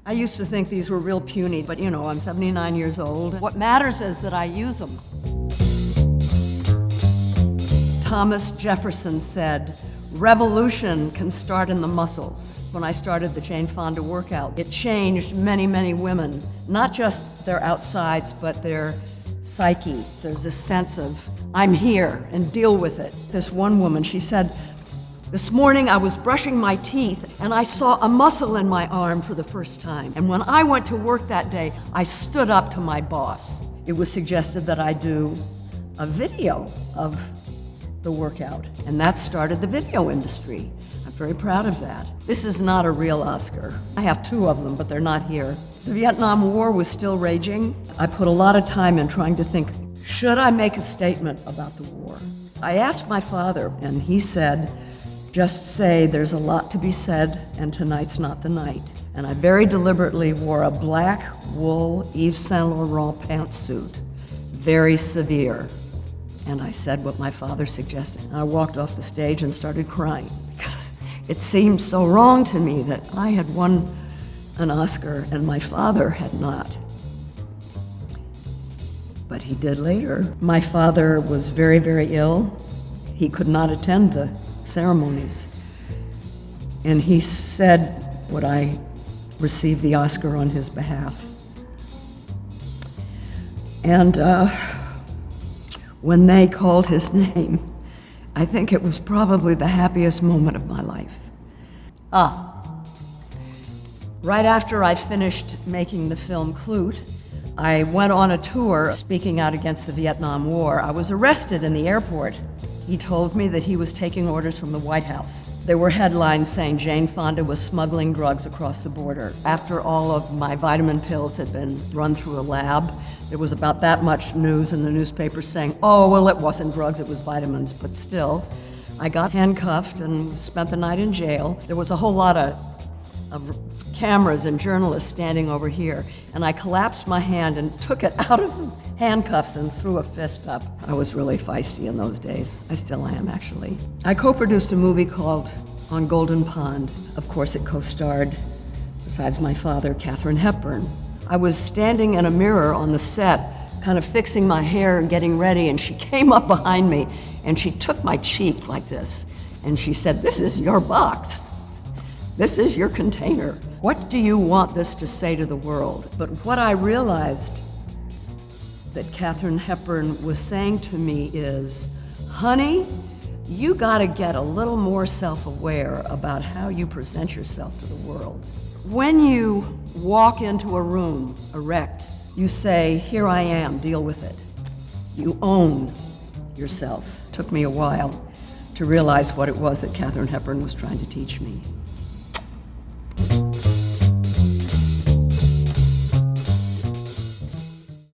I used to think these were real puny, but you know, I'm 79 years old. What matters is that I use them. Thomas Jefferson said, "Revolution can start in the muscles." When I started the Jane Fonda workout, it changed many, many women, not just their outsides, but their psyche. There's this sense of, I'm here and deal with it. This one woman, she said, "This morning I was brushing my teeth and I saw a muscle in my arm for the first time. And when I went to work that day, I stood up to my boss." It was suggested that I do a video of the workout, and that started the video industry. I'm very proud of that. This is not a real Oscar. I have 2 of them, but they're not here. The Vietnam War was still raging. I put a lot of time in trying to think, should I make a statement about the war? I asked my father, and he said, "Just say there's a lot to be said, and tonight's not the night." And I very deliberately wore a black wool Yves Saint Laurent pantsuit, very severe. And I said what my father suggested. I walked off the stage and started crying because it seemed so wrong to me that I had won an Oscar and my father had not. But he did later. My father was very, very ill. He could not attend the ceremonies. And he said, would I receive the Oscar on his behalf? And when they called his name, I think it was probably the happiest moment of my life. Right after I finished making the film Klute, I went on a tour speaking out against the Vietnam War. I was arrested in the airport. He told me that he was taking orders from the White House. There were headlines saying Jane Fonda was smuggling drugs across the border. After all of my vitamin pills had been run through a lab, there was about that much news in the newspaper saying, oh, well, it wasn't drugs, it was vitamins, but still. I got handcuffed and spent the night in jail. There was a whole lot of cameras and journalists standing over here, and I collapsed my hand and took it out of the handcuffs and threw a fist up. I was really feisty in those days. I still am, actually. I co-produced a movie called On Golden Pond. Of course, it co-starred, besides my father, Katharine Hepburn. I was standing in a mirror on the set, kind of fixing my hair and getting ready, and she came up behind me and she took my cheek like this, and she said, "This is your box. This is your container. What do you want this to say to the world?" But what I realized that Katharine Hepburn was saying to me is, honey, you gotta get a little more self-aware about how you present yourself to the world. When you walk into a room erect, you say, here I am, deal with it. You own yourself. It took me a while to realize what it was that Katharine Hepburn was trying to teach me.